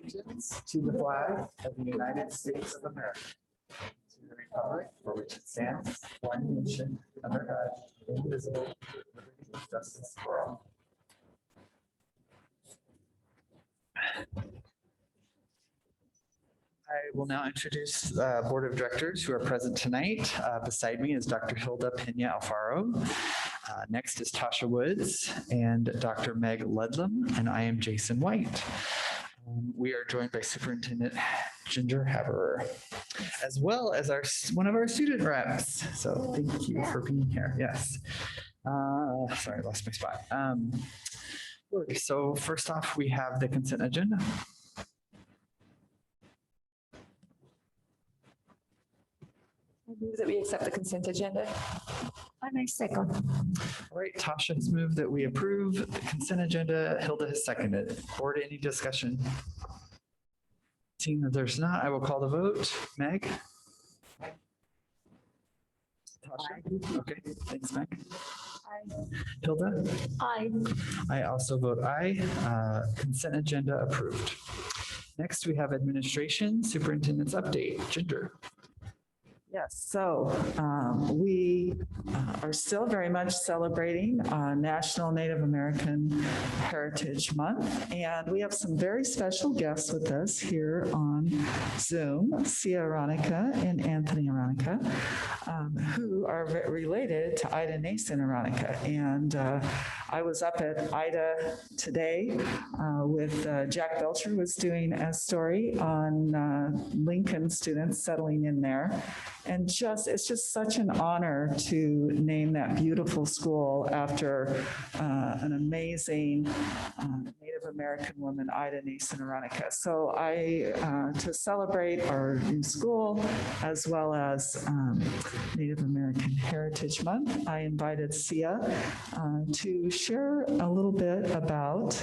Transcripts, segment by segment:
allegiance to the flag of the United States of America, to the republic for which it stands, one nation, under God, indivisible, with liberty and justice for all. I will now introduce the Board of Directors who are present tonight. Beside me is Dr. Hilda Pena Alfaro. Next is Tasha Woods and Dr. Meg Ludlam, and I am Jason White. We are joined by Superintendent Ginger Haberer, as well as one of our student reps. So thank you for being here. Yes. Sorry, I lost my spot. So first off, we have the consent agenda. I move that we accept the consent agenda. And I second. All right, Tasha has moved that we approve the consent agenda. Hilda has seconded. Board, any discussion? Seeing that there's not, I will call the vote. Meg? Tasha? Okay, thanks, Meg. Aye. Hilda? Aye. I also vote aye. Consent agenda approved. Next, we have administration, superintendent's update. Ginger. Yes, so we are still very much celebrating National Native American Heritage Month, and we have some very special guests with us here on Zoom, Sia Aronica and Anthony Aronica, who are related to Ida Nason Aronica. And I was up at Ida today with Jack Belcher was doing a story on Lincoln students settling in there. And it's just such an honor to name that beautiful school after an amazing Native American woman, Ida Nason Aronica. So to celebrate our new school, as well as Native American Heritage Month, I invited Sia to share a little bit about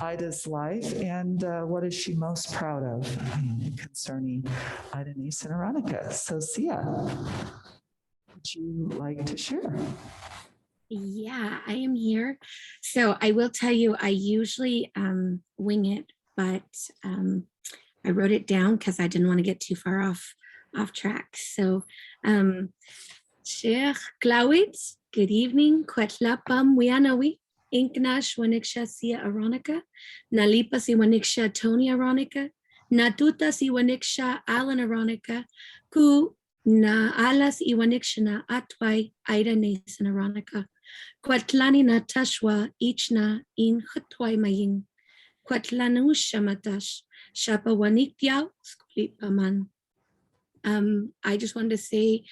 Ida's life and what is she most proud of concerning Ida Nason Aronica. So Sia, would you like to share? Yeah, I am here. So I will tell you, I usually wing it, but I wrote it down because I didn't want to get too far off track. So Sheikh Glawit, good evening. Kwetlapam Wianawi, Inknash Waniksha Sia Aronica, Nalipa si Waniksha Tony Aronica, Natuta si Waniksha Alan Aronica, Ku na alas iwaniksha na atway Ida Nason Aronica. Kwatlani na tashwa ichna in khutway maying. Kwatlanu shamatash shapa wanikya skulit paman. I just wanted to say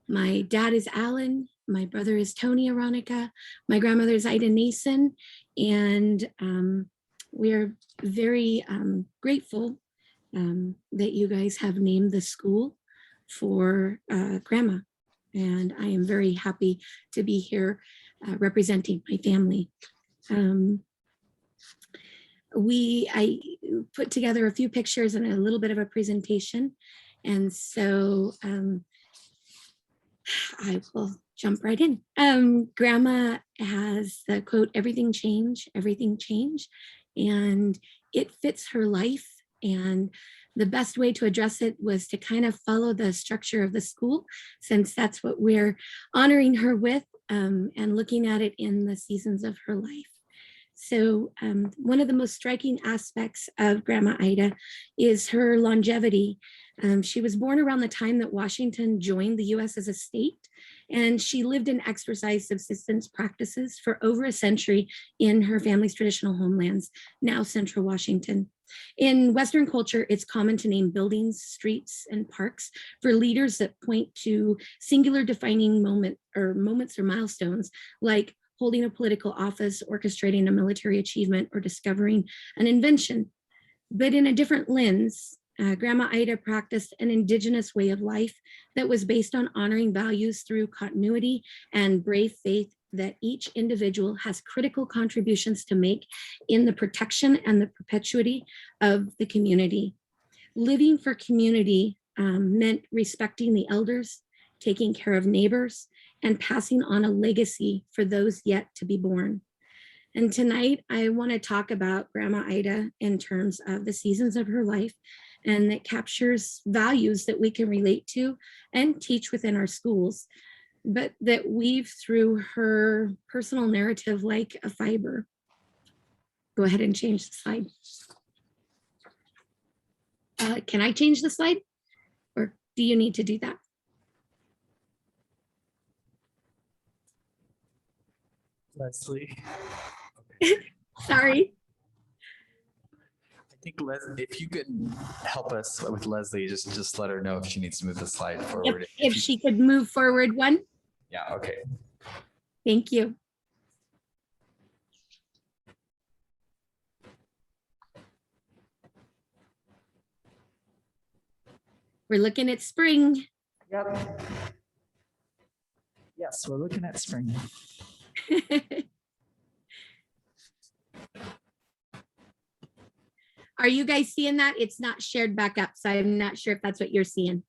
my dad is Alan, my brother is Tony Aronica, my grandmother is Ida Nason, and we're very grateful that you guys have named the school for Grandma. And I am very happy to be here representing my family. I put together a few pictures and a little bit of a presentation. And so I will jump right in. Grandma has the quote, everything change. And it fits her life. And the best way to address it was to kind of follow the structure of the school, since that's what we're honoring her with and looking at it in the seasons of her life. So one of the most striking aspects of Grandma Ida is her longevity. She was born around the time that Washington joined the US as a state, and she lived and exercised subsistence practices for over a century in her family's traditional homelands, now Central Washington. In Western culture, it's common to name buildings, streets, and parks for leaders that point to singular defining moments or milestones, like holding a political office, orchestrating a military achievement, or discovering an invention. But in a different lens, Grandma Ida practiced an indigenous way of life that was based on honoring values through continuity and brave faith that each individual has critical contributions to make in the protection and the perpetuity of the community. Living for community meant respecting the elders, taking care of neighbors, and passing on a legacy for those yet to be born. And tonight I want to talk about Grandma Ida in terms of the seasons of her life, and that captures values that we can relate to and teach within our schools, but that weave through her personal narrative like a fiber. Go ahead and change the slide. Can I change the slide, or do you need to do that? Leslie. Sorry. I think if you could help us with Leslie, just let her know if she needs to move the slide forward. If she could move forward one. Yeah, okay. Thank you. We're looking at spring. Yep. Yes, we're looking at spring. Are you guys seeing that? It's not shared back up, so I'm not sure if that's what you're seeing.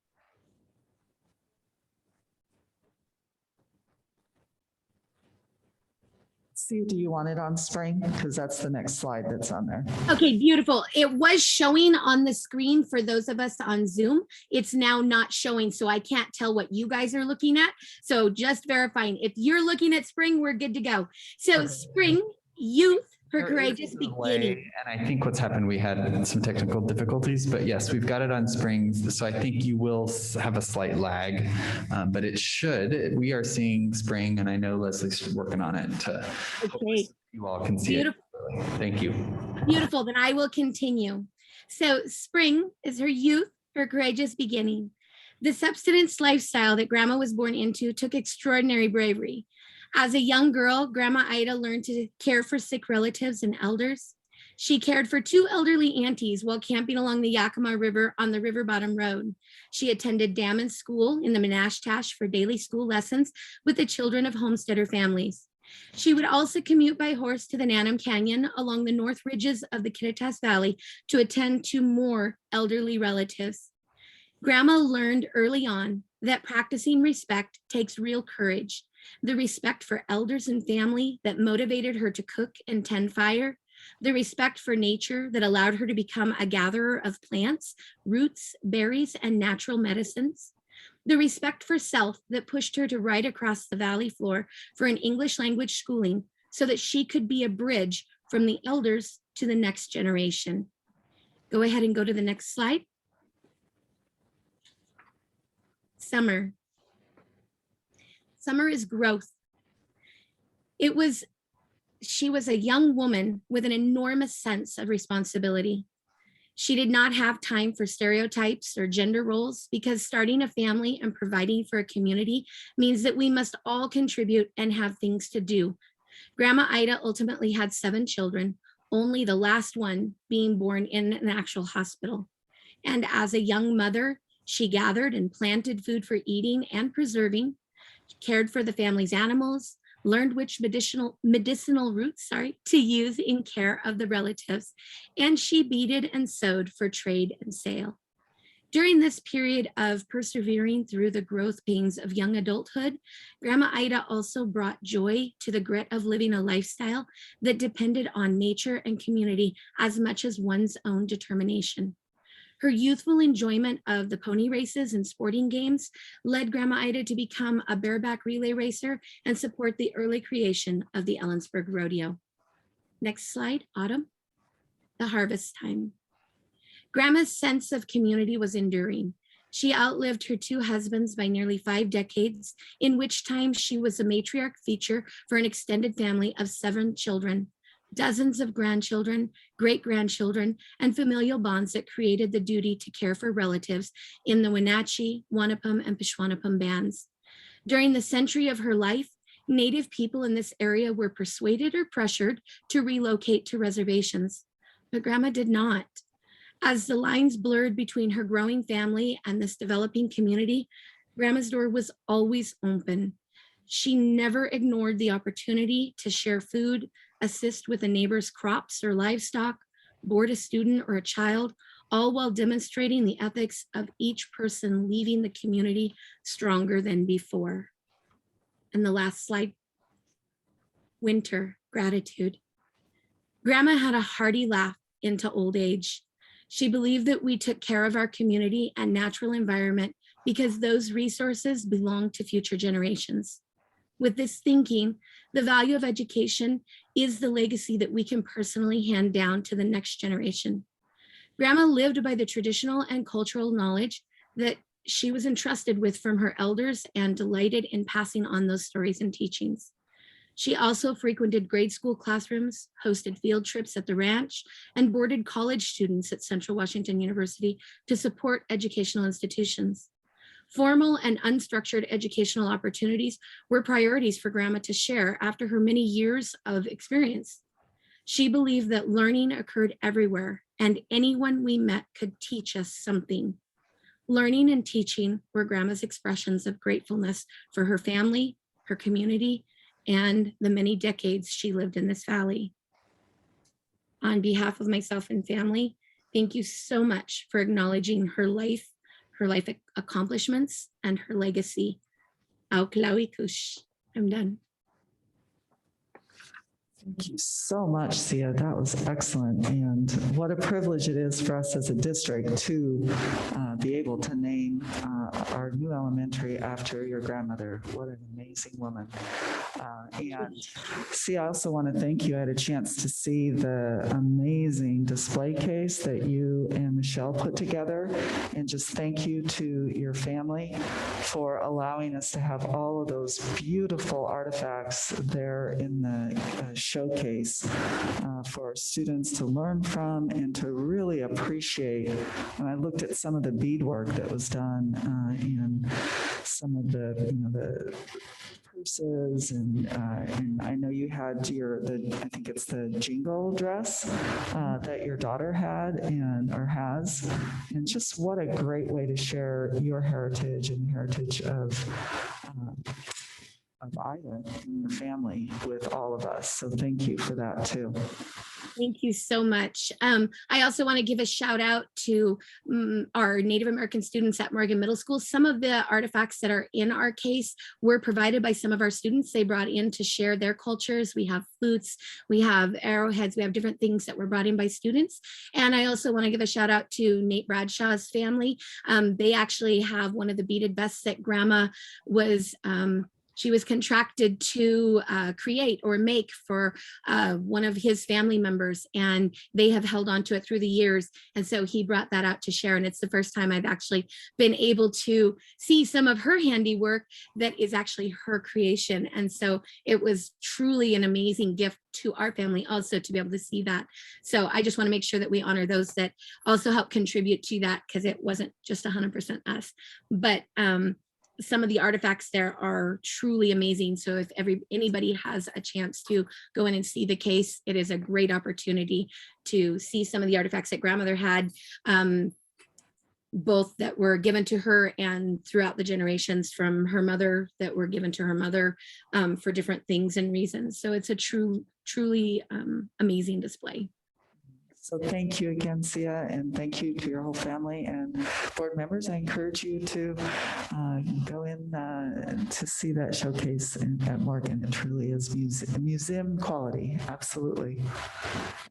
See, do you want it on spring? Because that's the next slide that's on there. Okay, beautiful. It was showing on the screen for those of us on Zoom. It's now not showing, so I can't tell what you guys are looking at. So just verifying. If you're looking at spring, we're good to go. So spring, youth, her There courageous is a delay, beginning. and I think what's happened, we had some technical difficulties, but yes, we've got it on springs. So I think you will have a slight lag, but it should. We are seeing spring, and I know Leslie's working on it to Okay. you all can see Beautiful. it. Thank you. Beautiful, then I will continue. So spring is her youth, her courageous beginning. The subsistence lifestyle that Grandma was born into took extraordinary bravery. As a young girl, Grandma Ida learned to care for sick relatives and elders. She cared for 2 elderly aunties while camping along the Yakima River on the River Bottom Road. She attended Damon School in the Menashtash for daily school lessons with the children of homesteader families. She would also commute by horse to the Nanum Canyon along the north ridges of the Kittitas Valley to attend to more elderly relatives. Grandma learned early on that practicing respect takes real courage. The respect for elders and family that motivated her to cook and tend fire, the respect for nature that allowed her to become a gatherer of plants, roots, berries, and natural medicines, the respect for self that pushed her to ride across the valley floor for an English language schooling so that she could be a bridge from the elders to the next generation. Go ahead and go to the next slide. Summer. Summer is growth. She was a young woman with an enormous sense of responsibility. She did not have time for stereotypes or gender roles because starting a family and providing for a community means that we must all contribute and have things to do. Grandma Ida ultimately had 7 children, only the last one being born in an actual hospital. And as a young mother, she gathered and planted food for eating and preserving, cared for the family's animals, learned which medicinal roots to use in care of the relatives, and she beaded and sewed for trade and sale. During this period of persevering through the growth pains of young adulthood, Grandma Ida also brought joy to the grit of living a lifestyle that depended on nature and community as much as one's own determination. Her youthful enjoyment of the pony races and sporting games led Grandma Ida to become a bareback relay racer and support the early creation of the Ellensburg Rodeo. Next slide, Autumn. The harvest time. Grandma's sense of community was enduring. She outlived her 2 husbands by nearly 5 decades, in which time she was a matriarch feature for an extended family of 7 children. Dozens of grandchildren, great-grandchildren, and familial bonds that created the duty to care for relatives in the Wenatchee, Wanapum, and Peshwanapum bands. During the century of her life, Native people in this area were persuaded or pressured to relocate to reservations, but Grandma did not. As the lines blurred between her growing family and this developing community, Grandma's door was always open. She never ignored the opportunity to share food, assist with a neighbor's crops or livestock, board a student or a child, all while demonstrating the ethics of each person leaving the community stronger than before. And the last slide, winter, gratitude. Grandma had a hearty laugh into old age. She believed that we took care of our community and natural environment because those resources belong to future generations. With this thinking, the value of education is the legacy that we can personally hand down to the next generation. Grandma lived by the traditional and cultural knowledge that she was entrusted with from her elders and delighted in passing on those stories and teachings. She also frequented grade school classrooms, hosted field trips at the ranch, and boarded college students at Central Washington University to support educational institutions. Formal and unstructured educational opportunities were priorities for Grandma to share after her many years of experience. She believed that learning occurred everywhere and anyone we met could teach us something. Learning and teaching were Grandma's expressions of gratefulness for her family, her community, and the many decades she lived in this valley. On behalf of myself and family, thank you so much for acknowledging her life accomplishments, and her legacy. Au Klawi Kush. I'm done. Thank you so much, Sia. That was excellent. And what a privilege it is for us as a district to be able to name our new elementary after your grandmother. What an amazing woman. And Sia, I also want to thank you. I had a chance to see the amazing display case that you and Michelle put together. And just thank you to your family for allowing us to have all of those beautiful artifacts there in the showcase for students to learn from and to really appreciate. And I looked at some of the beadwork that was done and some of the purses, and I know you had I think it's the jingle dress that your daughter had or has, and just what a great way to share your heritage and heritage of Ida and your family with all of us. So thank you for that too. Thank you so much. I also want to give a shout out to our Native American students at Morgan Middle School. Some of the artifacts that are in our case were provided by some of our students. They brought in to share their cultures. We have flutes, we have arrowheads, we have different things that were brought in by students. And I also want to give a shout out to Nate Bradshaw's family. They actually have one of the beaded vests that Grandma was she was contracted to create or make for one of his family members, and they have held on to it through the years. And so he brought that out to share, and it's the first time I've actually been able to see some of her handiwork that is actually her creation. And so it was truly an amazing gift to our family also to be able to see that. So I just want to make sure that we honor those that also help contribute to that, because it wasn't just 100% us. But some of the artifacts there are truly amazing. So if anybody has a chance to go in and see the case, it is a great opportunity to see some of the artifacts that grandmother had, both that were given to her and throughout the generations from her mother that were given to her mother for different things and reasons. So it's a truly amazing display. So thank you again, Sia, and thank you to your whole family and board members. I encourage you to go in to see that showcase at Morgan. It truly is museum quality, absolutely.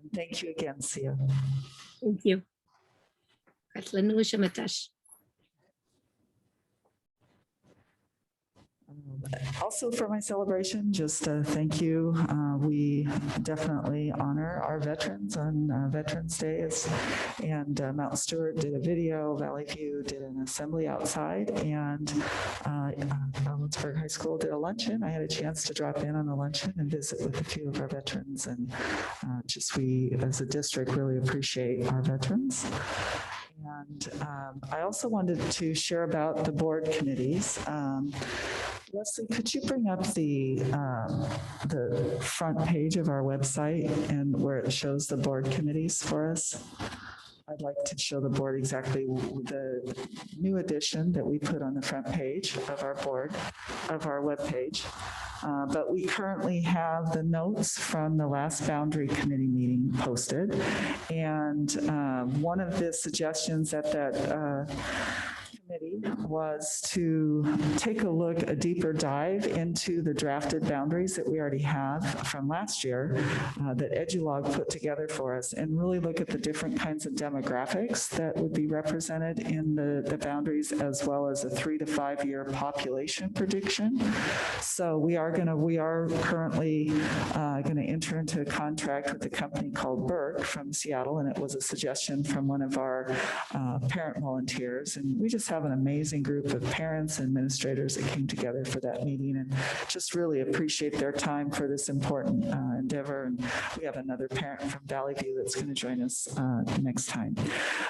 And thank you again, Sia. Thank you. Also for my celebration, just thank you. We definitely honor our veterans on Veterans Day, and Mount Stewart did a video, Valley View did an assembly outside, and Ellensburg High School did a luncheon. I had a chance to drop in on the luncheon and visit with a few of our veterans, and we as a district really appreciate our veterans. And I also wanted to share about the board committees. Leslie, could you bring up the front page of our website and where it shows the board committees for us? I'd like to show the board exactly the new addition that we put on the front page of our webpage. But we currently have the notes from the last boundary committee meeting posted. And one of the suggestions at that committee was to take a deeper dive into the drafted boundaries that we already have from last year that EduLog put together for us, and really look at the different kinds of demographics that would be represented in the boundaries, as well as a 3 to 5 year population prediction. So we are currently going to enter into a contract with a company called Burke from Seattle, and it was a suggestion from one of our parent volunteers. And we just have an amazing group of parents and administrators that came together for that meeting, and just really appreciate their time for this important endeavor. And we have another parent from Valley View that's going to join us next time.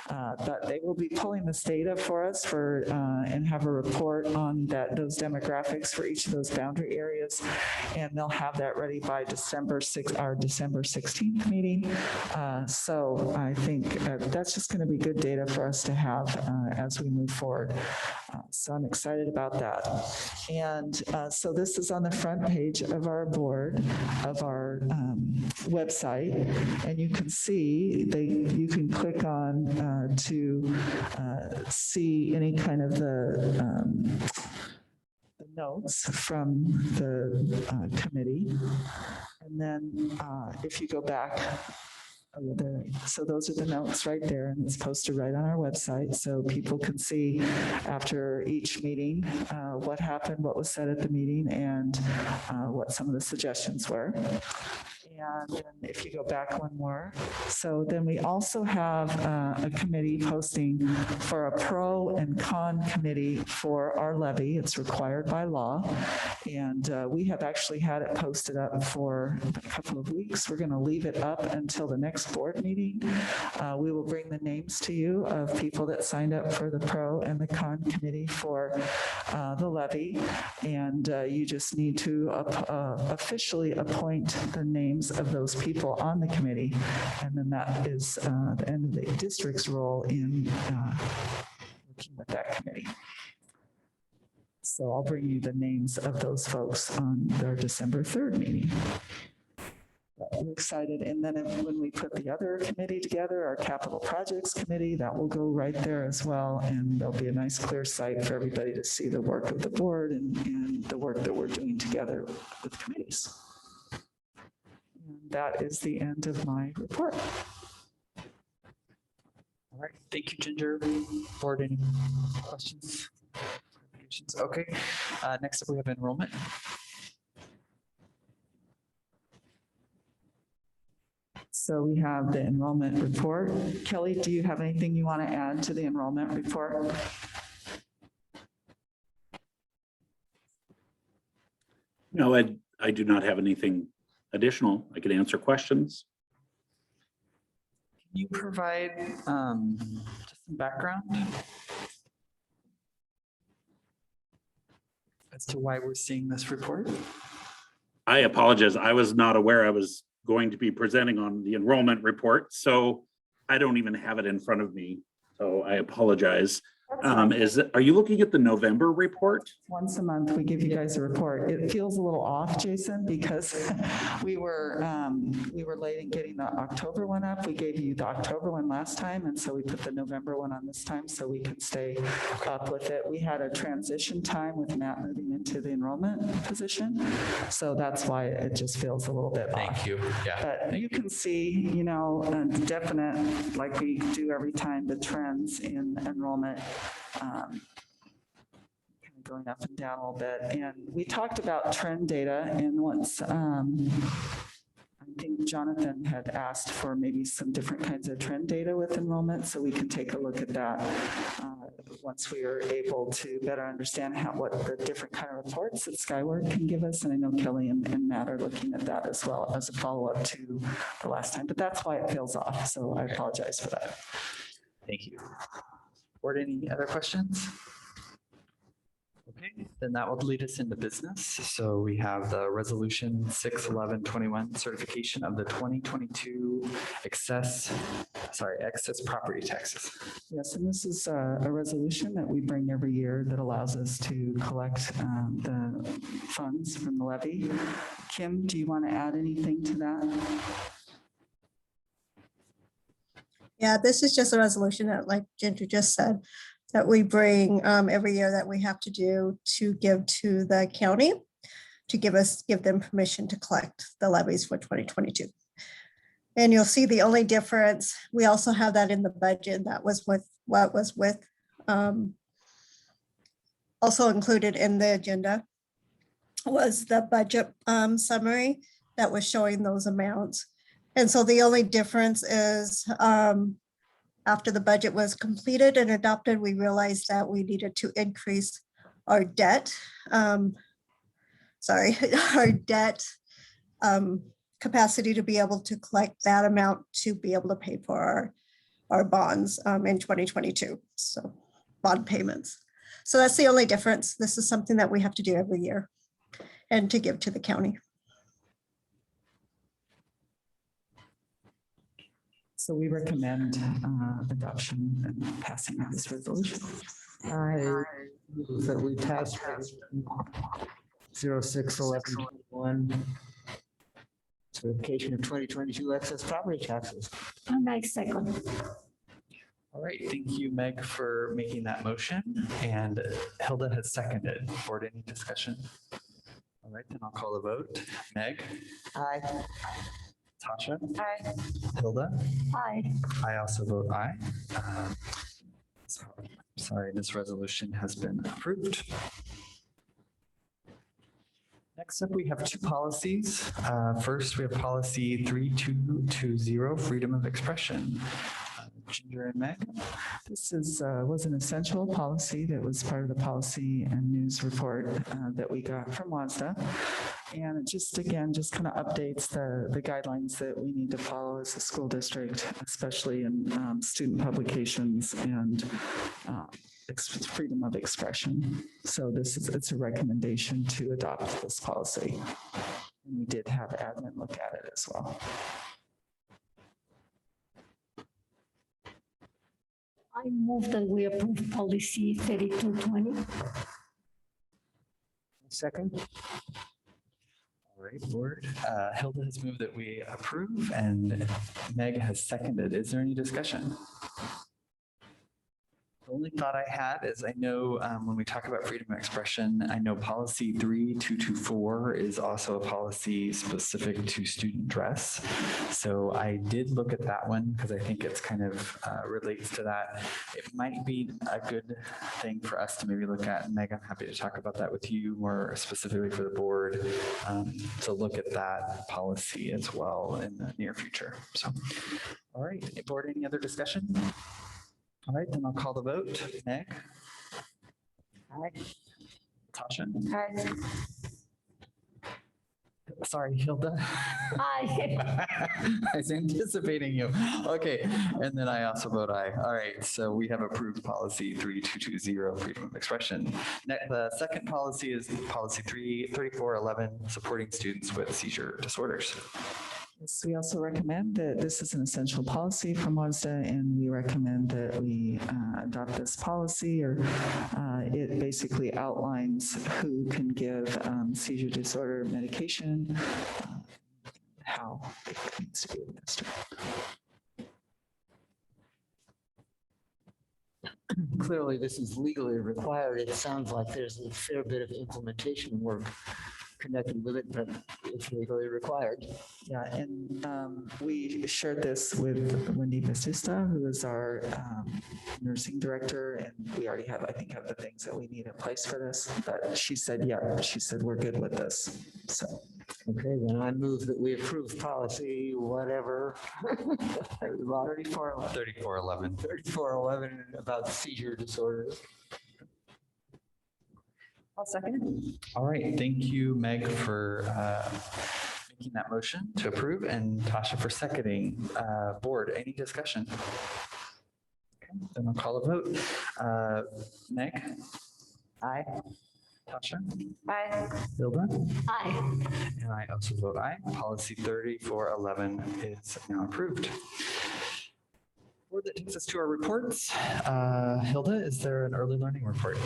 But they will be pulling this data for us and have a report on those demographics for each of those boundary areas, and they'll have that ready by our December 16th meeting. So I think that's just going to be good data for us to have as we move forward. So I'm excited about that. And so this is on the front page of our board, of our website, and you can see, you can click on to see any kind of the notes from the committee. And then if you go back, so those are the notes right there, and it's posted right on our website, so people can see after each meeting what happened, what was said at the meeting, and what some of the suggestions were. And then if you go back one more, so then we also have a committee posting for a pro and con committee for our levy. It's required by law. And we have actually had it posted up for a couple of weeks. We're going to leave it up until the next board meeting. We will bring the names to you of people that signed up for the pro and the con committee for the levy. And you just need to officially appoint the names of those people on the committee, and then that is the end of the district's role in working with that committee. So I'll bring you the names of those folks on their December 3rd meeting. We're excited. And then when we put the other committee together, our capital projects committee, that will go right there as well. And there'll be a nice clear site for everybody to see the work of the board and the work that we're doing together with committees. That is the end of my report. All right, thank you, Ginger. Board, any questions? Okay, next up we have enrollment. So we have the enrollment report. Kelly, do you have anything you want to add to the enrollment report? No, I do not have anything additional. I can answer questions. Can you provide just some background as to why we're seeing this report? I apologize. I was not aware I was going to be presenting on the enrollment report, so I don't even have it in front of me. So I apologize. Are you looking at the November report? Once a month, we give you guys a report. It feels a little off, Jason, because we were late in getting the October one up. We gave you the October one last time, and so we put the November one on this time so we can stay up with it. We had a transition time with Matt moving into the enrollment position, so that's why it just feels a little bit off. Thank you. Yeah. But you can see, definite, like we do every time, the trends in enrollment. Going up and down a little bit. And we talked about trend data, and once I think Jonathan had asked for maybe some different kinds of trend data with enrollment, so we can take a look at that once we are able to better understand what the different kind of reports that Skyward can give us. And I know Kelly and Matt are looking at that as well as a follow-up to the last time, but that's why it feels off. So I apologize for that. Thank you. Board, any other questions? Okay, then that will lead us into business. So we have the resolution 61121 certification of the 2022 excess property taxes. Yes, and this is a resolution that we bring every year that allows us to collect the funds from the levy. Kim, do you want to add anything to that? Yeah, this is just a resolution that, like Ginger just said, that we bring every year that we have to do to give to the county to give them permission to collect the levies for 2022. And you'll see the only difference, we also have that in the budget, that was with what was with also included in the agenda was the budget summary that was showing those amounts. And so the only difference is after the budget was completed and adopted, we realized that we needed to increase our debt. Our debt capacity to be able to collect that amount to be able to pay for our bonds in 2022. So bond payments. So that's the only difference. This is something that we have to do every year and to give to the county. So we recommend adoption and passing of this resolution. I move that we pass 06-11-21, certification of 2022 excess property taxes. Nice second. All right, thank you, Meg, for making that motion, and Hilda has seconded. Board, any discussion? All right, then I'll call the vote. Meg? Aye. Tasha? Aye. Hilda? Aye. I also vote aye. Sorry, this resolution has been approved. Next up, we have two policies. First, we have policy 3220, freedom of expression. Ginger and Meg. This was an essential policy that was part of the policy and news report that we got from WASDA. And it just kind of updates the guidelines that we need to follow as a school district, especially in student publications and freedom of expression. So it's a recommendation to adopt this policy. And we did have admin look at it as well. I move that we approve policy 3220. Second? All right, board. Hilda has moved that we approve, and Meg has seconded. Is there any discussion? The only thought I had is I know when we talk about freedom of expression, I know policy 3224 is also a policy specific to student dress. So I did look at that one because I think it's kind of relates to that. It might be a good thing for us to maybe look at. Meg, I'm happy to talk about that with you more specifically for the board to look at that policy as well in the near future. So, all right, board, any other discussion? All right, then I'll call the vote. Meg? Aye. Tasha? Aye. Sorry, Hilda. Aye. I was anticipating you. Okay, and then I also vote aye. All right, so we have approved policy 3220, freedom of expression. The second policy is policy 3411, supporting students with seizure disorders. Yes, we also recommend that this is an essential policy from WASDA, and we recommend that we adopt this policy, or it basically outlines who can give seizure disorder medication, how it needs to be administered. Clearly, this is legally required. It sounds like there's a fair bit of implementation work connected with it, but it's legally required. Yeah, and we shared this with Wendy Batista, who is our nursing director, and we already have, I think, have the things that we need in place for this. But she said, yeah, she said we're good with this. So, Okay, then I move that we approve policy, whatever. 3411. 3411. 3411 about seizure disorders. I'll second. All right, thank you, Meg, for making that motion to approve, and Tasha for seconding. Board, any discussion? Okay, then I'll call a vote. Meg? Aye. Tasha? Aye. Hilda? Aye. And I also vote aye. Policy 3411 is now approved. Board, that takes us to our reports. Hilda, is there an early learning report?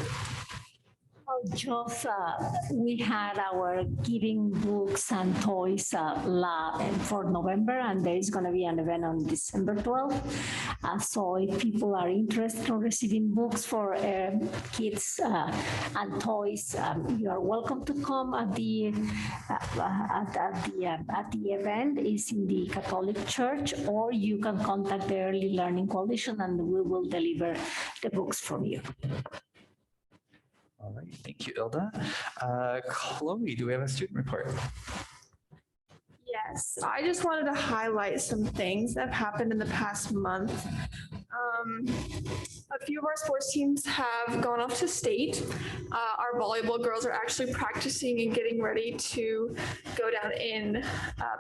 Just we had our giving books and toys lab for November, and there is going to be an event on December 12th. So if people are interested in receiving books for kids and toys, you are welcome to come at the event. Is in the Catholic Church, or you can contact the Early Learning Coalition, and we will deliver the books from you. All right, thank you, Ilda. Chloe, do we have a student report? Yes, I just wanted to highlight some things that have happened in the past month. A few of our sports teams have gone off to state. Our volleyball girls are actually practicing and getting ready to go down in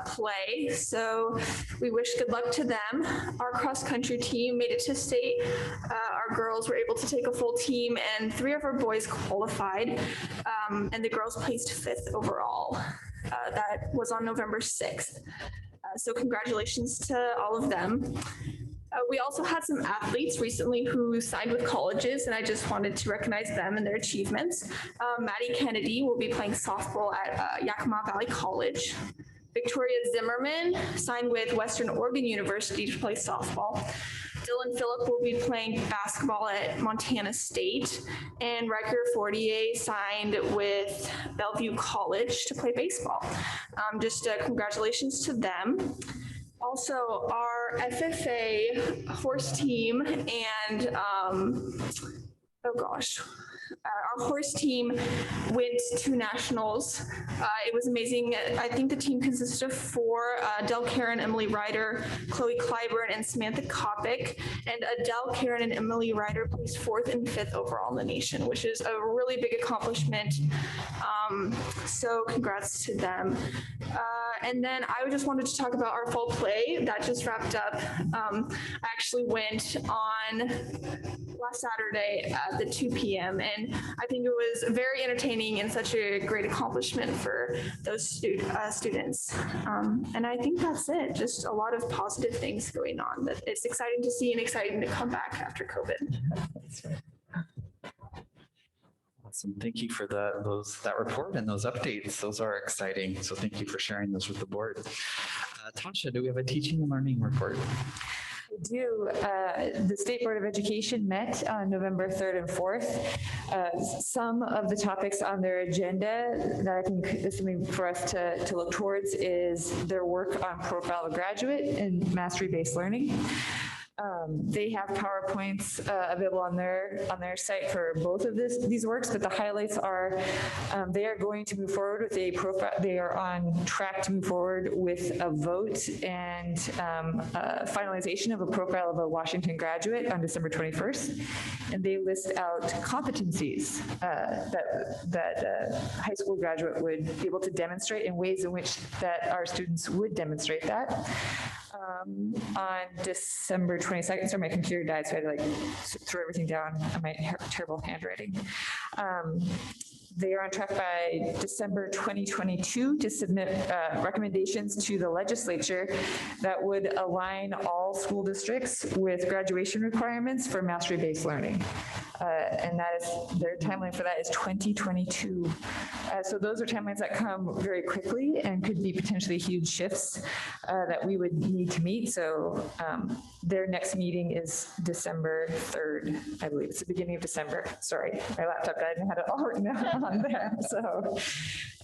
play. So we wish good luck to them. Our cross country team made it to state. Our girls were able to take a full team, and 3 of our boys qualified, and the girls placed 5th overall. That was on November 6th. So congratulations to all of them. We also had some athletes recently who signed with colleges, and I just wanted to recognize them and their achievements. Maddie Kennedy will be playing softball at Yakima Valley College. Victoria Zimmerman signed with Western Oregon University to play softball. Dylan Phillip will be playing basketball at Montana State, and Riker Fortier signed with Bellevue College to play baseball. Congratulations to them. Also, our FFA horse team and our horse team went to nationals. It was amazing. I think the team consisted of 4, Adele Karen, Emily Ryder, Chloe Clyburn, and Samantha Kopic. And Adele Karen and Emily Ryder placed 4th and 5th overall in the nation, which is a really big accomplishment. So congrats to them. And then I just wanted to talk about our fall play that just wrapped up. I actually went on last Saturday at the 2 p.m. and I think it was very entertaining and such a great accomplishment for those students. And I think that's it. Just a lot of positive things going on that it's exciting to see and exciting to come back after COVID. That's right. Awesome. Thank you for that report and those updates. Those are exciting. So thank you for sharing those with the board. Tasha, do we have a teaching and learning report? We do. The State Board of Education met on November 3rd and 4th. Some of the topics on their agenda that I think is something for us to look towards is their work on profile of graduate and mastery-based learning. They have PowerPoints available on their site for both of these works, but the highlights are they are going to move forward with a profile. They are on track to move forward with a vote and finalization of a profile of a Washington graduate on December 21st. And they list out competencies that a high school graduate would be able to demonstrate in ways in which that our students would demonstrate that. On December 22nd, so my computer died, so I had to throw everything down on my terrible handwriting. They are on track by December 2022 to submit recommendations to the legislature that would align all school districts with graduation requirements for mastery-based learning. And that is, their timeline for that is 2022. So those are timelines that come very quickly and could be potentially huge shifts that we would need to meet. So their next meeting is December 3rd, I believe. It's the beginning of December. Sorry, my laptop died and I had it all written on there. So,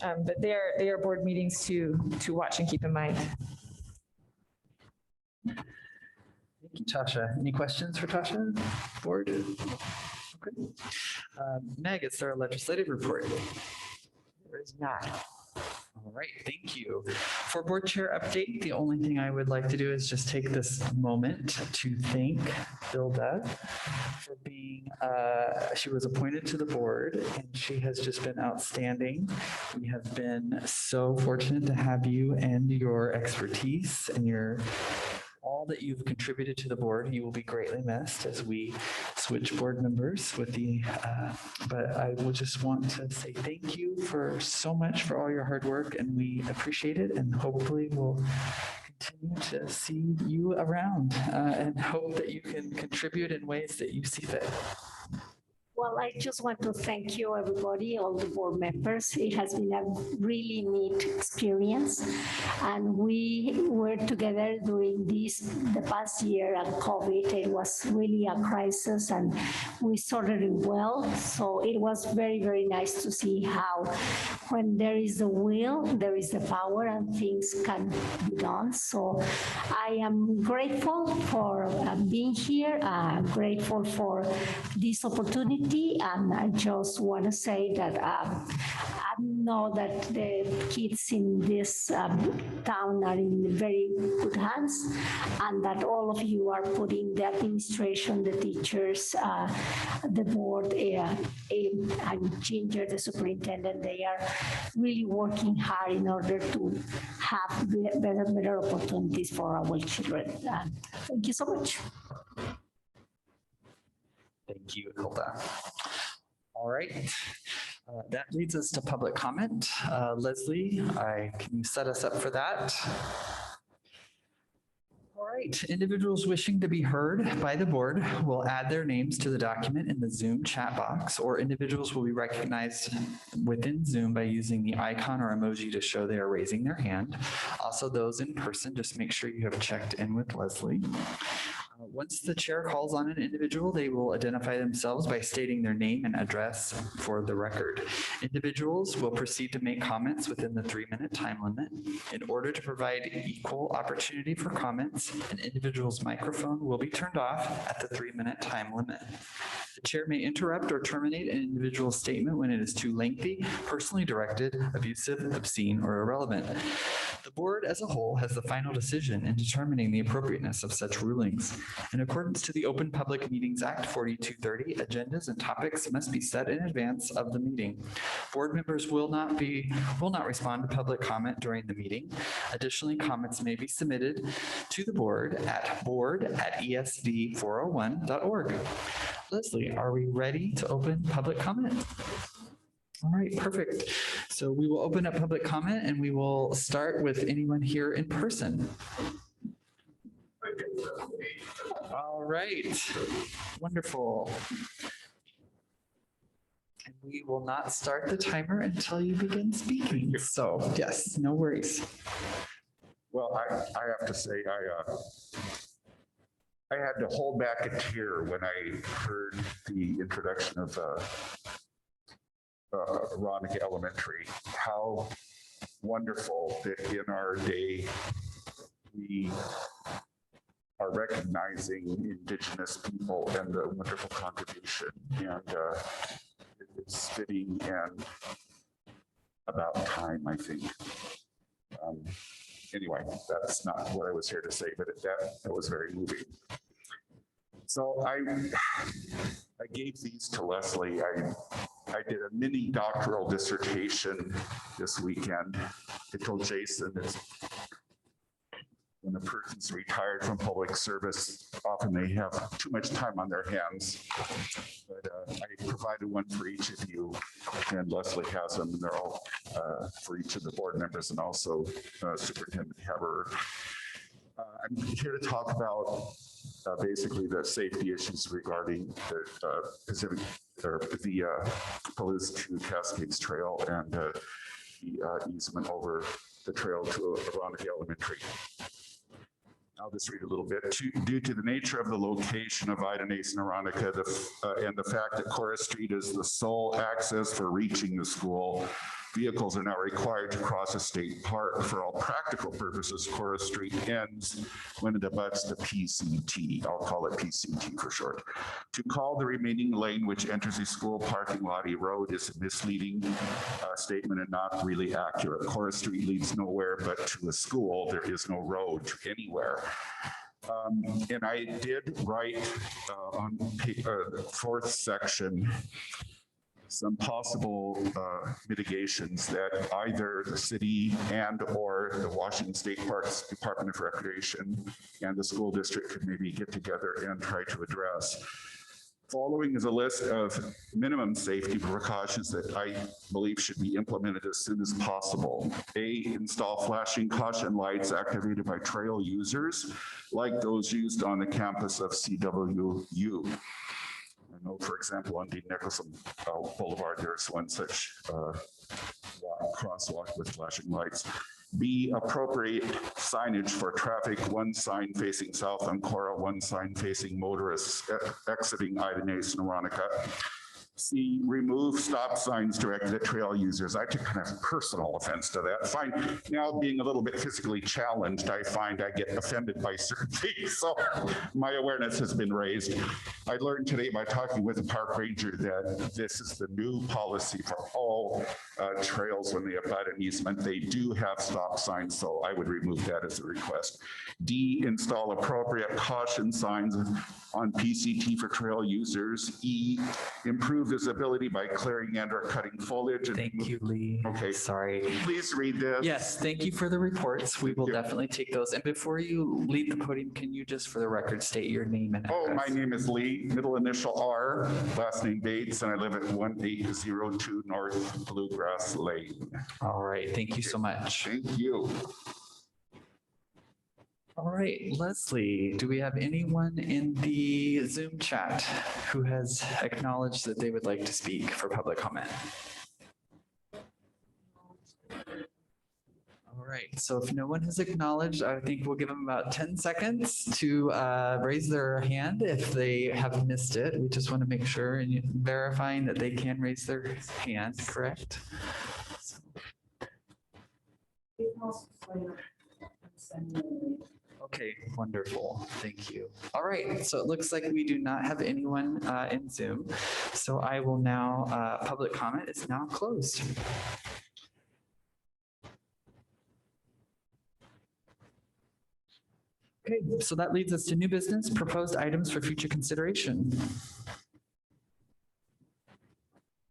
but they are board meetings to watch and keep in mind. Thank you, Tasha. Any questions for Tasha, board? Okay. Meg, it's our legislative report. There is not. All right, thank you. For board chair update, the only thing I would like to do is just take this moment to thank Hilda for being, she was appointed to the board and she has just been outstanding. We have been so fortunate to have you and your expertise and all that you've contributed to the board. You will be greatly missed as we switch board members with but I will just want to say thank you for so much for all your hard work, and we appreciate it, and hopefully we'll continue to see you around and hope that you can contribute in ways that you see fit. Well, I just want to thank you, everybody, all the board members. It has been a really neat experience. And we were together during the past year at COVID. It was really a crisis and we sorted it well. So it was very, very nice to see how when there is the will, there is the power and things can be done. So I am grateful for being here, grateful for this opportunity. And I just want to say that I know that the kids in this town are in very good hands, and that all of you are putting the administration, the teachers, the board, and Ginger, the superintendent, they are really working hard in order to have better opportunities for our children. Thank you so much. Thank you, Hilda. All right. That leads us to public comment. Leslie, can you set us up for that? All right. Individuals wishing to be heard by the board will add their names to the document in the Zoom chat box, or individuals will be recognized within Zoom by using the icon or emoji to show they are raising their hand. Also, those in person, just make sure you have checked in with Leslie. Once the chair calls on an individual, they will identify themselves by stating their name and address for the record. Individuals will proceed to make comments within the 3-minute time limit. In order to provide equal opportunity for comments, an individual's microphone will be turned off at the 3-minute time limit. The chair may interrupt or terminate an individual's statement when it is too lengthy, personally directed, abusive, obscene, or irrelevant. The board as a whole has the final decision in determining the appropriateness of such rulings. In accordance to the Open Public Meetings Act 4230, agendas and topics must be set in advance of the meeting. Board members will not respond to public comment during the meeting. Additionally, comments may be submitted to the board at board@esd401.org. Leslie, are we ready to open public comment? All right, perfect. So we will open up public comment and we will start with anyone here in person. All right, wonderful. And we will not start the timer until you begin speaking. So yes, no worries. Well, I have to say, I had to hold back a tear when I heard the introduction of Veronica Elementary. How wonderful that in our day we are recognizing Indigenous people and the wonderful contribution. And it's fitting and about time, I think. Anyway, that's not what I was here to say, but that was very moving. So I gave these to Leslie. I did a mini doctoral dissertation this weekend. I told Jason that when a person's retired from public service, often they have too much time on their hands. But I provided one for each of you, and Leslie has them, and they're all for each of the board members and also Superintendent Haber. I'm here to talk about basically the safety issues regarding the Palouse to Cascades Trail and the easement over the trail to Veronica Elementary. I'll just read a little bit. Due to the nature of the location of Ida Nason Veronica and the fact that Cora Street is the sole access for reaching the school, vehicles are now required to cross a state park. For all practical purposes, Cora Street ends when it abuts the PCT. I'll call it PCT for short. To call the remaining lane which enters the school parking lot a road is a misleading statement and not really accurate. Cora Street leads nowhere but to a school. There is no road anywhere. And I did write on the 4th section some possible mitigations that either the city and or the Washington State Parks Department of Recreation and the school district could maybe get together and try to address. Following is a list of minimum safety precautions that I believe should be implemented as soon as possible. A, install flashing caution lights activated by trail users, like those used on the campus of CWU. And know, for example, on D. Nicholson Boulevard, there's one such crosswalk with flashing lights. B, appropriate signage for traffic, one sign facing south on Cora, one sign facing motorists exiting Idenase and Veronica. C, remove stop signs directed at trail users. I took kind of personal offense to that. Fine. Now, being a little bit physically challenged, I find I get offended by certain things. So my awareness has been raised. I learned today by talking with the park ranger that this is the new policy for all trails when they abut an easement. They do have stop signs, so I would remove that as a request. D, install appropriate caution signs on PCT for trail users. E, improve visibility by clearing and or cutting foliage. Thank you, Lee. Okay. Sorry. Please read this. Yes, thank you for the reports. We will definitely take those. And before you leave the podium, can you just for the record state your name and address? Oh, my name is Lee, middle initial R, last name Bates, and I live at 1802 North Bluegrass Lane. All right, thank you so much. Thank you. All right, Leslie, do we have anyone in the Zoom chat who has acknowledged that they would like to speak for public comment? All right, so if no one has acknowledged, I think we'll give them about 10 seconds to raise their hand if they have missed it. We just want to make sure and verifying that they can raise their hand, correct? Okay, wonderful. Thank you. All right, so it looks like we do not have anyone in Zoom. So I will now, public comment is now closed. Okay, so that leads us to new business, proposed items for future consideration.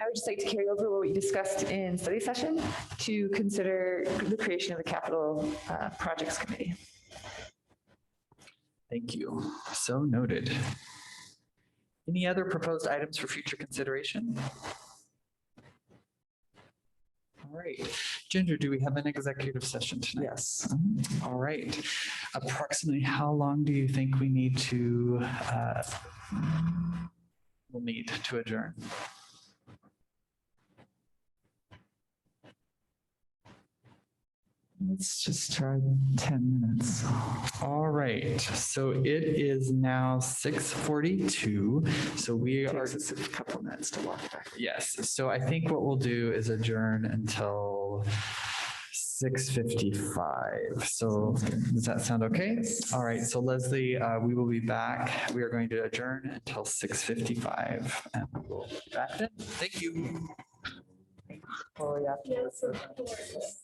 I would just like to carry over what we discussed in study session to consider the creation of the capital projects committee. Thank you. So noted. Any other proposed items for future consideration? All right. Ginger, do we have an executive session tonight? Yes. All right. Approximately how long do you think we need to, we'll need to adjourn? Let's just try 10 minutes. All right, so it is now 6:42. So we are Takes us a couple minutes to walk back. yes. So I think what we'll do is adjourn until 6:55. So does that sound okay? All right. So Leslie, we will be back. We are going to adjourn until 6:55, and we will be back then. Thank you. Oh, yeah. Yes, of course.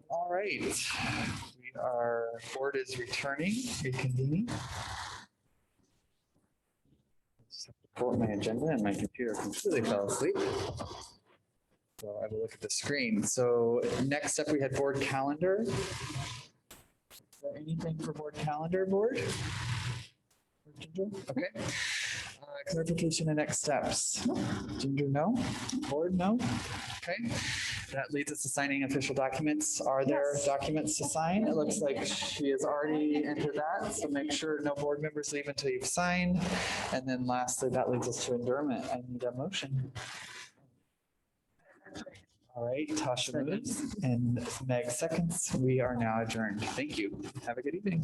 All right. Our board is reconvening. Just have to pull up my agenda and my computer completely fell asleep. So I will look at the screen. So next up, we had board calendar. Is there anything for board calendar, board? Okay. Clarification and next steps. Ginger, no? Board, no? Okay. That leads us to signing official documents. Are there documents to sign? It looks like she has already entered that, so make sure no board members leave until you've signed. And then lastly, that leads us to adjournment. I need a motion. All right, Tasha moves and Meg seconds. We are now adjourned. Thank you. Have a good evening.